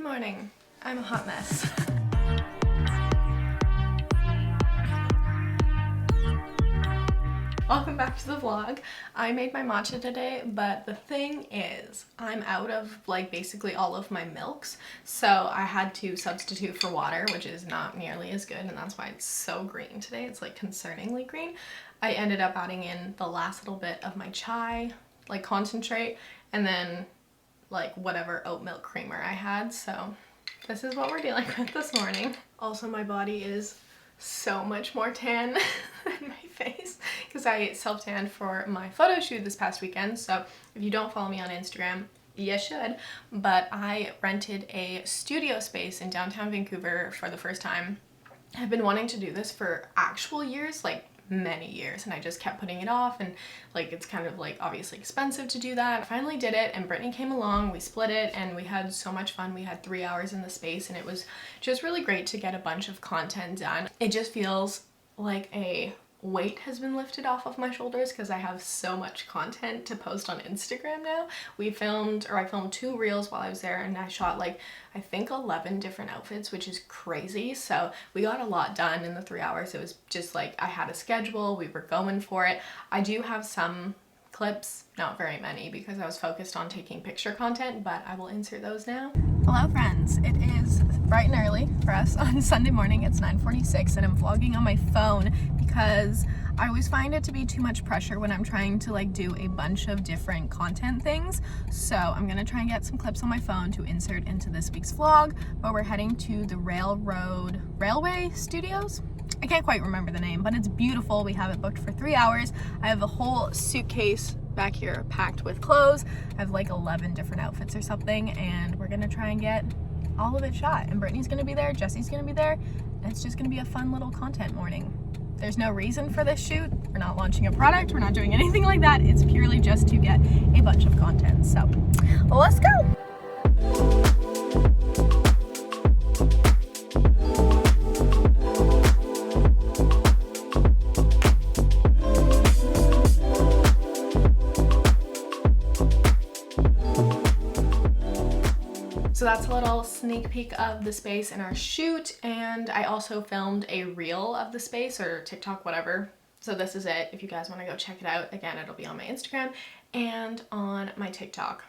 morning. I'm a hot mess. Welcome back to the vlog. I made my matcha today, but the thing is, I'm out of like basically all of my milks, so I had to substitute for water, which is not nearly as good, and that's why it's so green today. It's like concerningly green. I ended up adding in the last little bit of my chai, like concentrate, and then like whatever oat milk creamer I had, so this is what we're dealing with this morning. Also, my body is so much more tan than my face because I self-tanned for my photo shoot this past weekend. So if you don't follow me on Instagram, you should. But I rented a studio space in downtown Vancouver for the first time. I've been wanting to do this for actual years, like many years, and I just kept putting it off, and like it's kind of like obviously expensive to do that. I finally did it, and Brittany came along, we split it, and we had so much fun. We had 3 hours in the space, and it was just really great to get a bunch of content done. It just feels like a weight has been lifted off of my shoulders because I have so much content to post on Instagram now. I filmed 2 reels while I was there, and I shot like I think 11 different outfits, which is crazy. So we got a lot done in the 3 hours. It was just like I had a schedule, we were going for it. I do have some clips, not very many because I was focused on taking picture content, but I will insert those now. Hello friends, it is bright and early for us on Sunday morning. It's 9:46 and I'm vlogging on my phone because I always find it to be too much pressure when I'm trying to like do a bunch of different content things. So I'm gonna try and get some clips on my phone to insert into this week's vlog, but we're heading to the Railway Studios. I can't quite remember the name, but it's beautiful. We have it booked for 3 hours. I have a whole suitcase back here packed with clothes. I have like 11 different outfits or something, and we're gonna try and get all of it shot. And Brittany's gonna be there, Jesse's gonna be there, and it's just gonna be a fun little content morning. There's no reason for this shoot. We're not launching a product, we're not doing anything like that. It's purely just to get a bunch of content. So let's go. So that's a little sneak peek of the space in our shoot, and I also filmed a reel of the space, or TikTok, whatever. So this is it. If you guys want to go check it out, again, it'll be on my Instagram and on my TikTok.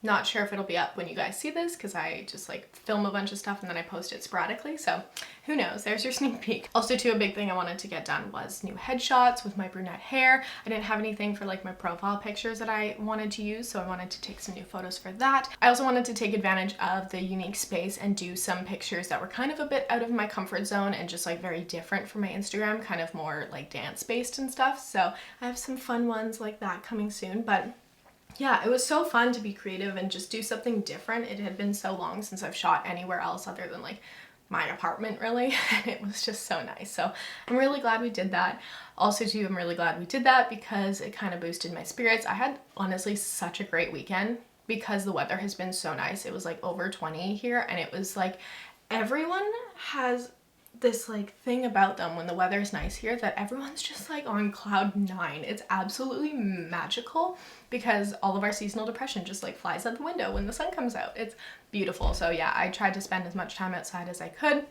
Not sure if it'll be up when you guys see this because I just like film a bunch of stuff and then I post it sporadically, so who knows. There's your sneak peek. Also too, a big thing I wanted to get done was new headshots with my brunette hair. I didn't have anything for like my profile pictures that I wanted to use, so I wanted to take some new photos for that. I also wanted to take advantage of the unique space and do some pictures that were kind of a bit out of my comfort zone and just like very different from my Instagram, kind of more like dance based and stuff. So I have some fun ones like that coming soon, but yeah, it was so fun to be creative and just do something different. It had been so long since I've shot anywhere else other than like my apartment, really, and it was just so nice. So I'm really glad we did that. Also too, I'm really glad we did that because it kind of boosted my spirits. I had honestly such a great weekend because the weather has been so nice. It was like over 20 here, and it was like everyone has this like thing about them when the weather is nice here that everyone's just like on cloud 9. It's absolutely magical because all of our seasonal depression just like flies out the window when the sun comes out. It's beautiful. So yeah, I tried to spend as much time outside as I could.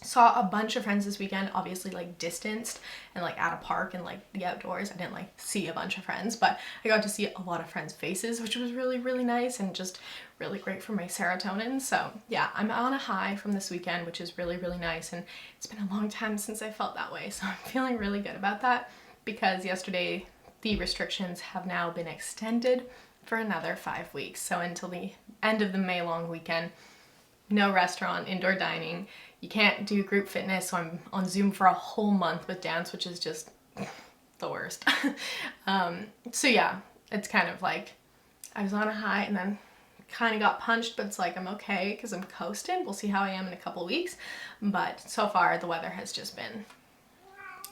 Saw a bunch of friends this weekend, obviously like distanced and like at a park and like the outdoors. I didn't like see a bunch of friends, but I got to see a lot of friends' faces, which was really, really nice and just really great for my serotonin. So yeah, I'm on a high from this weekend, which is really, really nice. And it's been a long time since I felt that way. So I'm feeling really good about that because yesterday the restrictions have now been extended for another 5 weeks. So until the end of the May long weekend, no restaurant, indoor dining. You can't do group fitness, so I'm on Zoom for a whole month with dance, which is just the worst. So yeah, it's kind of like I was on a high and then kind of got punched, but it's like I'm okay because I'm coasting. We'll see how I am in a couple weeks, but so far the weather has just been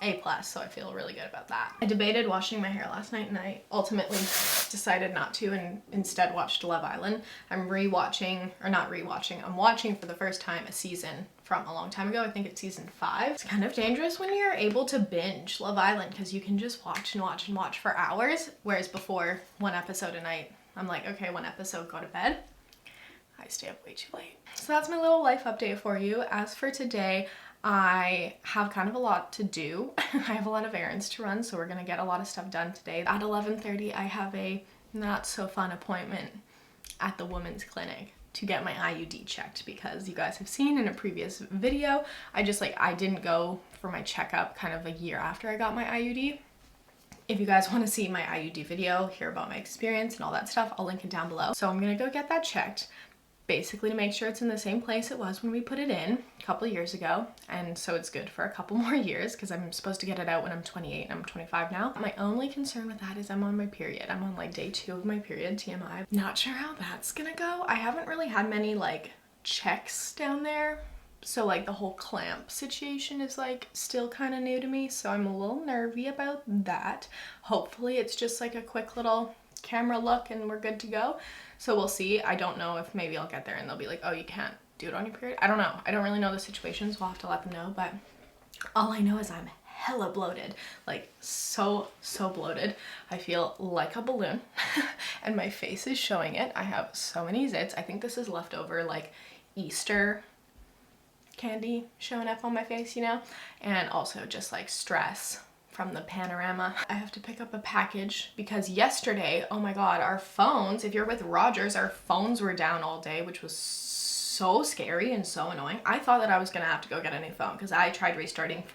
A+, so I feel really good about that. I debated washing my hair last night and I ultimately decided not to and instead watched Love Island. I'm watching for the first time a season from a long time ago. I think it's season 5. It's kind of dangerous when you're able to binge Love Island because you can just watch and watch and watch for hours, whereas before, 1 episode a night, I'm like, okay, 1 episode, go to bed. I stay up way too late. So that's my little life update for you. As for today, I have kind of a lot to do. I have a lot of errands to run, so we're gonna get a lot of stuff done today. At 11:30, I have a not so fun appointment at the women's clinic to get my IUD checked, because you guys have seen in a previous video, I didn't go for my checkup kind of a year after I got my IUD. If you guys want to see my IUD video, hear about my experience and all that stuff, I'll link it down below. So I'm gonna go get that checked, basically to make sure it's in the same place it was when we put it in a couple of years ago, and so it's good for a couple more years, because I'm supposed to get it out when I'm 28 and I'm 25 now. My only concern with that is I'm on my period. I'm on like day 2 of my period, TMI. Not sure how that's gonna go. I haven't really had many like checks down there, so like the whole clamp situation is like still kind of new to me, so I'm a little nervy about that. Hopefully it's just like a quick little camera look and we're good to go. So we'll see. I don't know if maybe I'll get there and they'll be like, oh, you can't do it on your period. I don't know. I don't really know the situation, so I'll have to let them know. But all I know is I'm hella bloated, like so bloated. I feel like a balloon and my face is showing it. I have so many zits. I think this is leftover like Easter candy showing up on my face, you know, and also just like stress from the panorama. I have to pick up a package because yesterday, oh my god, our phones, if you're with Rogers, our phones were down all day, which was so scary and so annoying. I thought that I was gonna have to go get a new phone, because I tried restarting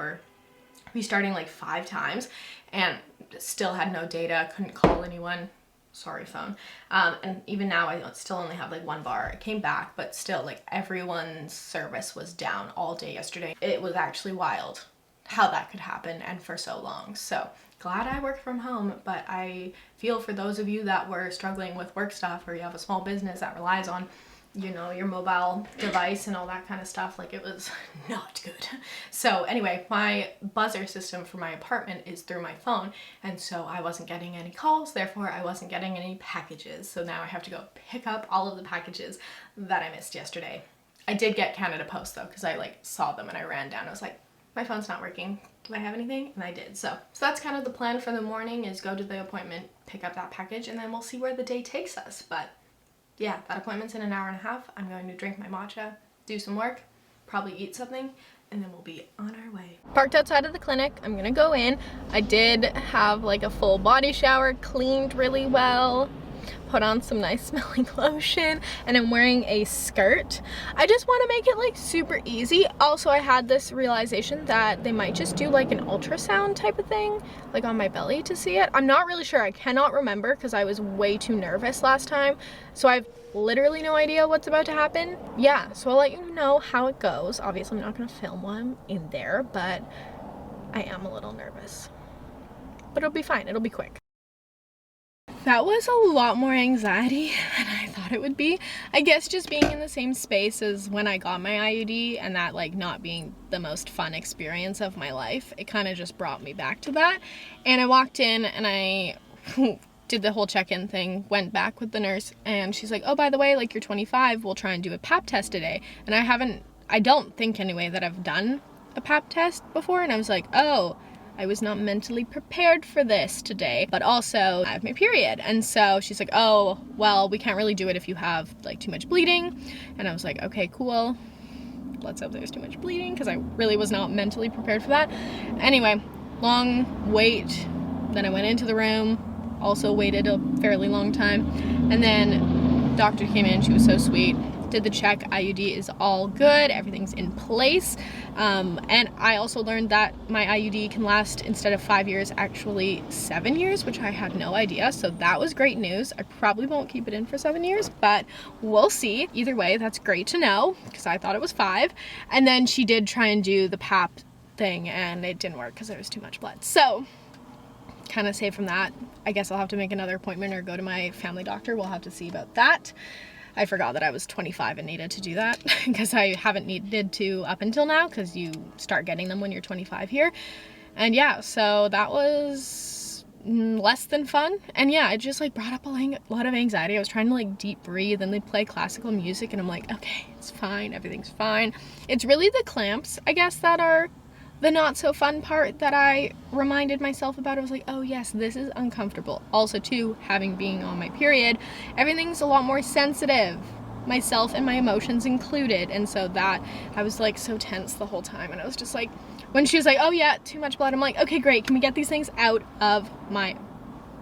like 5 times and still had no data, couldn't call anyone. Sorry, phone. And even now I still only have like 1 bar. It came back, but still like everyone's service was down all day yesterday. It was actually wild how that could happen and for so long. So glad I work from home, but I feel for those of you that were struggling with work stuff, or you have a small business that relies on, you know, your mobile device and all that kind of stuff. Like, it was not good. So anyway, my buzzer system for my apartment is through my phone, and so I wasn't getting any calls, therefore I wasn't getting any packages. So now I have to go pick up all of the packages that I missed yesterday. I did get Canada Post though, because I like saw them and I ran down. I was like, my phone's not working. Do I have anything? And I did. So that's kind of the plan for the morning, is go to the appointment, pick up that package, and then we'll see where the day takes us. But yeah, that appointment's in an hour and a half. I'm going to drink my matcha, do some work, probably eat something, and then we'll be on our way. Parked outside of the clinic. I'm gonna go in. I did have like a full body shower, cleaned really well, put on some nice smelling lotion, and I'm wearing a skirt. I just want to make it like super easy. Also, I had this realization that they might just do like an ultrasound type of thing, like on my belly to see it. I'm not really sure. I cannot remember because I was way too nervous last time. So I've literally no idea what's about to happen. Yeah, so I'll let you know how it goes. Obviously, I'm not going to film while I'm in there, but I am a little nervous. But it'll be fine. It'll be quick. That was a lot more anxiety than I thought it would be. I guess just being in the same space as when I got my IUD, and that like not being the most fun experience of my life, it kind of just brought me back to that. And I walked in and I did the whole check-in thing, went back with the nurse, and she's like, oh, by the way, like, you're 25, we'll try and do a pap test today. And I don't think anyway that I've done a pap test before, and I was like, oh, I was not mentally prepared for this today, but also I have my period. And so she's like, oh, well, we can't really do it if you have like too much bleeding. And I was like, okay, cool. Let's hope there's too much bleeding, because I really was not mentally prepared for that. Anyway, long wait. Then I went into the room, also waited a fairly long time. And then doctor came in, she was so sweet. Did the check, IUD is all good, everything's in place. And I also learned that my IUD can last, instead of 5 years, actually 7 years, which I had no idea. So that was great news. I probably won't keep it in for 7 years, but we'll see. Either way, that's great to know, because I thought it was 5. And then she did try and do the pap thing, and it didn't work because there was too much blood. So kind of saved from that. I guess I'll have to make another appointment or go to my family doctor. We'll have to see about that. I forgot that I was 25 and needed to do that, because I haven't needed to up until now, because you start getting them when you're 25 here. And yeah, so that was less than fun. And yeah, it just like brought up a lot of anxiety. I was trying to like deep breathe, and they play classical music, and I'm like, okay, it's fine, everything's fine. It's really the clamps, I guess, that are the not so fun part that I reminded myself about. I was like, oh yes, this is uncomfortable. Also too, being on my period, everything's a lot more sensitive. myself and my emotions included. And so that, I was like so tense the whole time, and I was just like, when she was like, oh yeah, too much blood, I'm like, okay, great, can we get these things out of my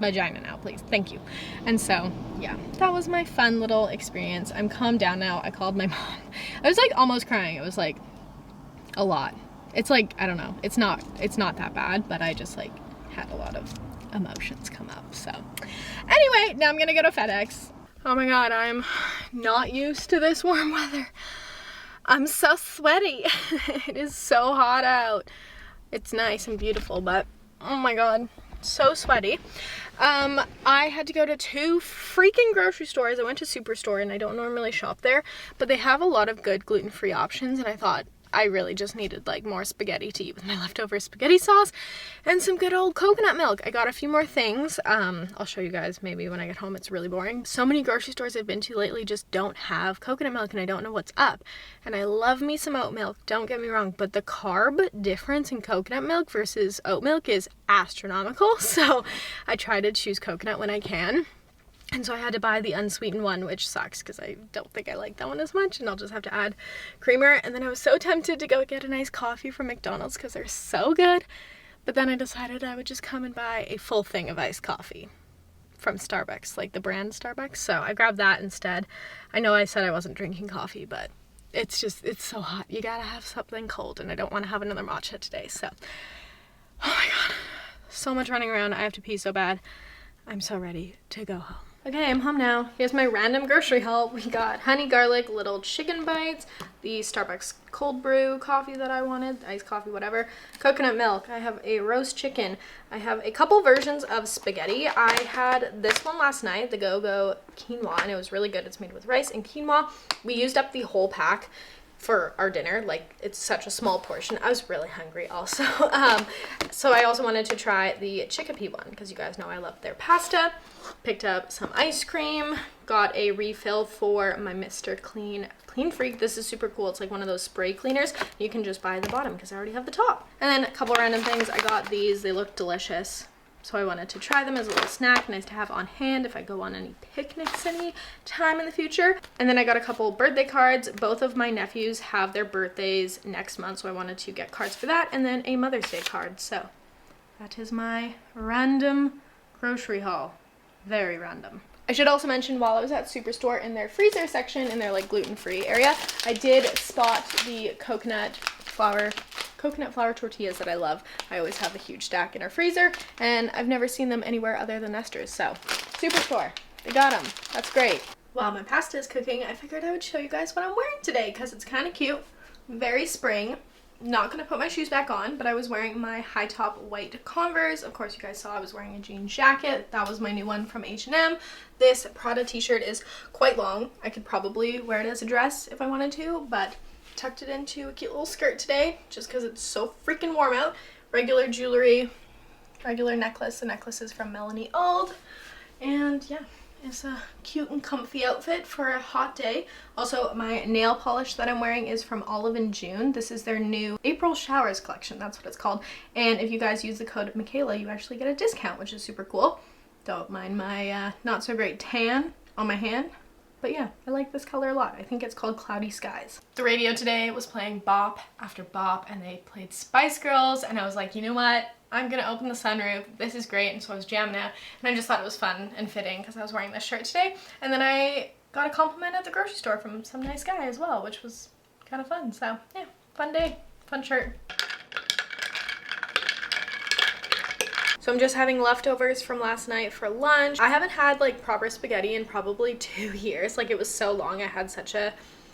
vagina now, please, thank you. And so yeah, that was my fun little experience. I'm calmed down now. I called my mom. I was like almost crying. It was like a lot. It's like, I don't know, it's not that bad, but I just like had a lot of emotions come up. So anyway, now I'm gonna go to FedEx. Oh my god, I'm not used to this warm weather. I'm so sweaty. It is so hot out. It's nice and beautiful, but oh my god, so sweaty. I had to go to 2 freaking grocery stores. I went to Superstore, and I don't normally shop there, but they have a lot of good gluten-free options, and I thought I really just needed like more spaghetti to eat with my leftover spaghetti sauce and some good old coconut milk. I got a few more things. I'll show you guys maybe when I get home. It's really boring. So many grocery stores I've been to lately just don't have coconut milk, and I don't know what's up. And I love me some oat milk, don't get me wrong, but the carb difference in coconut milk versus oat milk is astronomical. So I try to choose coconut when I can. And so I had to buy the unsweetened one, which sucks because I don't think I like that one as much, and I'll just have to add creamer. And then I was so tempted to go get a nice coffee from McDonald's because they're so good. But then I decided I would just come and buy a full thing of iced coffee from Starbucks, like the brand Starbucks. So I grabbed that instead. I know I said I wasn't drinking coffee, but it's so hot. You gotta have something cold, and I don't want to have another matcha today. So, oh my god, so much running around. I have to pee so bad. I'm so ready to go home. Okay, I'm home now. Here's my random grocery haul. We got honey garlic little chicken bites, the Starbucks cold brew coffee that I wanted, iced coffee, whatever, coconut milk. I have a roast chicken. I have a couple versions of spaghetti. I had this one last night, the Go-Go quinoa, and it was really good. It's made with rice and quinoa. We used up the whole pack for our dinner. Like, it's such a small portion. I was really hungry also. So I also wanted to try the chickpea one because you guys know I love their pasta. Picked up some ice cream, got a refill for my Mr. Clean Freak. This is super cool. It's like one of those spray cleaners. You can just buy the bottom because I already have the top. And then a couple random things. I got these. They look delicious, so I wanted to try them as a little snack, nice to have on hand if I go on any picnics any time in the future. And then I got a couple birthday cards. Both of my nephews have their birthdays next month, so I wanted to get cards for that, and then a Mother's Day card. So that is my random grocery haul. Very random. I should also mention, while I was at Superstore, in their freezer section, in their like gluten-free area, I did spot the coconut flour tortillas that I love. I always have a huge stack in our freezer, and I've never seen them anywhere other than Nestor's. So Superstore, they got them. That's great. While my pasta is cooking, I figured I would show you guys what I'm wearing today because it's kind of cute. Very spring. Not gonna put my shoes back on, but I was wearing my high top white Converse. Of course, you guys saw I was wearing a jean jacket. That was my new one from H&M. This Prada t-shirt is quite long. I could probably wear it as a dress if I wanted to, but tucked it into a cute little skirt today just because it's so freaking warm out. Regular jewelry, regular necklace. The necklace is from Melanie Auld, and yeah, it's a cute and comfy outfit for a hot day. Also, my nail polish that I'm wearing is from Olive & June. This is their new April Showers collection. That's what it's called. And if you guys use the code Mikayla, you actually get a discount, which is super cool. Don't mind my not so great tan on my hand. But yeah, I like this color a lot. I think it's called Cloudy Skies. The radio today was playing bop after bop, and they played Spice Girls, and I was like, you know what? I'm gonna open the sunroof. This is great. And so I was jamming out, and I just thought it was fun and fitting because I was wearing this shirt today. And then I got a compliment at the grocery store from some nice guy as well, which was kind of fun. So yeah, fun day, fun shirt. So I'm just having leftovers from last night for lunch. I haven't had like proper spaghetti in probably 2 years. Like, it was so long. I had such a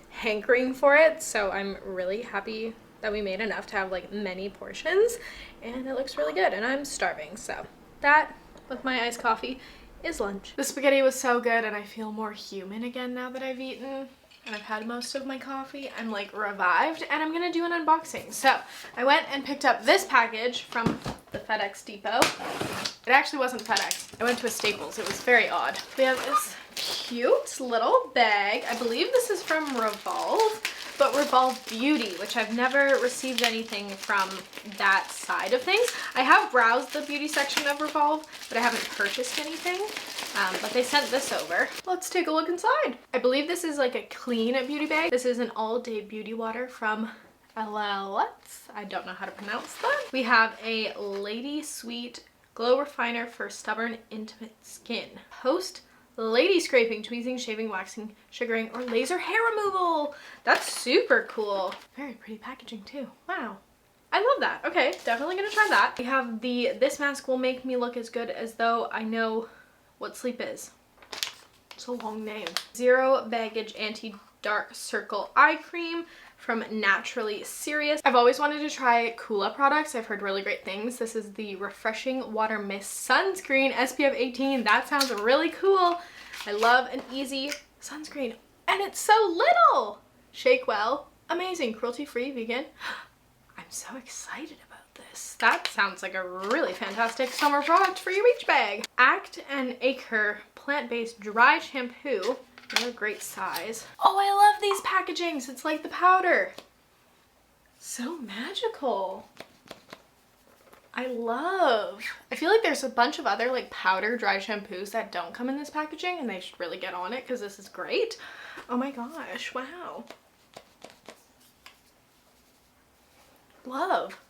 hankering for it. So I'm really happy that we made enough to have like many portions, and it looks really good, and I'm starving. So that, with my iced coffee, is lunch. The spaghetti was so good, and I feel more human again now that I've eaten and I've had most of my coffee. I'm like revived, and I'm gonna do an unboxing. So I went and picked up this package from the FedEx depot. It actually wasn't FedEx. I went to a Staples. It was very odd. We have this cute little bag. I believe this is from Revolve, but to Revolve Beauty, which I've never received anything from that side of things. I have browsed the beauty section of Revolve, but I haven't purchased anything. But they sent this over. Let's take a look inside. I believe this is like a clean beauty bag. This is an all-day beauty water from Limitless. I don't know how to pronounce that. We have a Lady Sweet Glow Refiner for stubborn, intimate skin. Post lady scraping, tweezing, shaving, waxing, sugaring, or laser hair removal. That's super cool. Very pretty packaging too. Wow. I love that. Okay, definitely gonna try that. We have the This Mask Will Make Me Look as Good as Though I Know What Sleep Is. It's a long name. Zero Baggage Anti-Dark Circle Eye Cream from Naturally Serious. I've always wanted to try Coola products. I've heard really great things. This is the Refreshing Water Mist Sunscreen SPF 18. That sounds really cool. I love an easy sunscreen. And it's so little! Shake well. Amazing. Cruelty-free, vegan. I'm so excited about this. That sounds like a really fantastic summer product for your beach bag. Act and Acre plant-based dry shampoo. They're a great size. Oh, I love these packagings. It's like the powder. So magical. I feel like there's a bunch of other like powder dry shampoos that don't come in this packaging, and they should really get on it because this is great. Oh my gosh, wow. Love.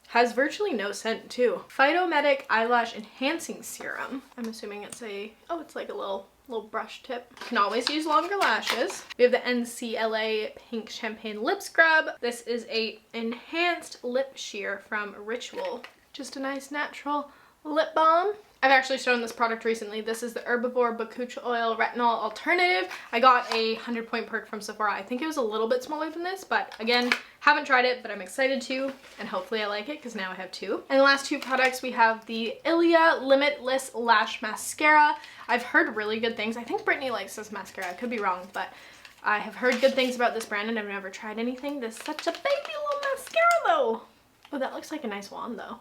Has virtually no scent too. Phytomedic Eyelash Enhancing Serum. I'm assuming it's it's like a little brush tip. Can always use longer lashes. We have the NCLA Pink Champagne Lip Scrub. This is a enhanced lip sheer from Ritual. Just a nice natural lip balm. I've actually shown this product recently. This is the Herbivore Bakuchiol Oil Retinol Alternative. I got a 100-point perk from Sephora. I think it was a little bit smaller than this, but again, haven't tried it, but I'm excited to, and hopefully I like it because now I have two. And the last two products, we have the Ilia Limitless Lash Mascara. I've heard really good things. I think Brittany likes this mascara. I could be wrong, but I have heard good things about this brand and I've never tried anything. This is such a baby little mascara though. Oh, that looks like a nice wand though.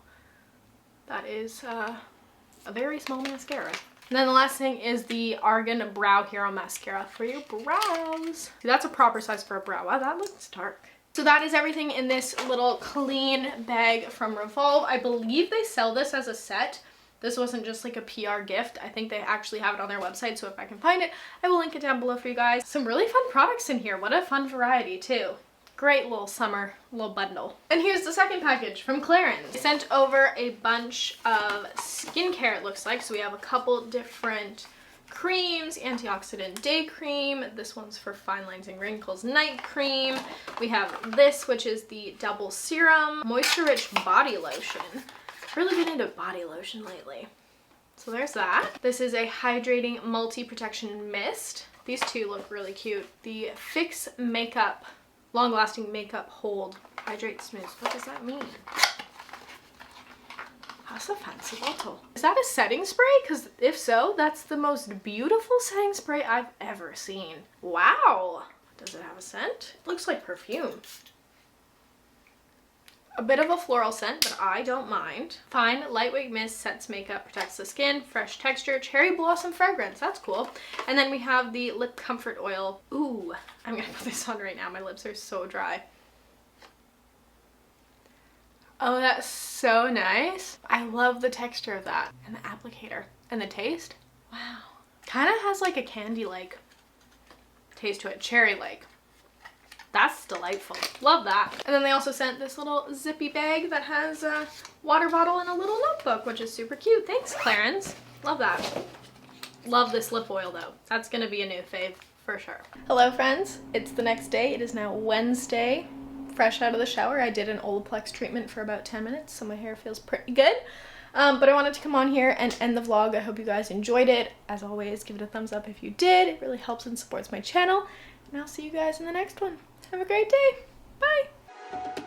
That is a very small mascara. And then the last thing is the Argan Brow Hero Mascara for your brows. See, that's a proper size for a brow. Wow, that looks dark. So that is everything in this little clean bag from Revolve. I believe they sell this as a set. This wasn't just like a PR gift. I think they actually have it on their website, so if I can find it, I will link it down below for you guys. Some really fun products in here. What a fun variety too. Great little summer little bundle. And here's the second package from Clarins. They sent over a bunch of skincare, it looks like. So we have a couple different creams, antioxidant day cream. This one's for fine lines and wrinkles night cream. We have this, which is the double serum, moisture rich body lotion. Really been into body lotion lately. So there's that. This is a hydrating multi-protection mist. These two look really cute. The Fix Makeup Long-Lasting Makeup Hold Hydrate Smooth. What does that mean? That's a fancy bottle. Is that a setting spray? Because if so, that's the most beautiful setting spray I've ever seen. Wow. Does it have a scent? It looks like perfume. A bit of a floral scent, but I don't mind. Fine, lightweight mist, sets makeup, protects the skin, fresh texture, cherry blossom fragrance. That's cool. And then we have the lip comfort oil. Ooh, I'm gonna put this on right now. My lips are so dry. Oh, that's so nice. I love the texture of that. And the applicator. And the taste. Wow. Kind of has like a candy-like taste to it. Cherry-like. That's delightful. Love that. And then they also sent this little zippy bag that has a water bottle and a little notebook, which is super cute. Thanks, Clarins. Love that. Love this lip oil though. That's gonna be a new fave for sure. Hello friends. It's the next day. It is now Wednesday. Fresh out of the shower. I did an Olaplex treatment for about 10 minutes, so my hair feels pretty good. But I wanted to come on here and end the vlog. I hope you guys enjoyed it. As always, give it a thumbs up if you did. It really helps and supports my channel. And I'll see you guys in the next one. Have a great day. Bye.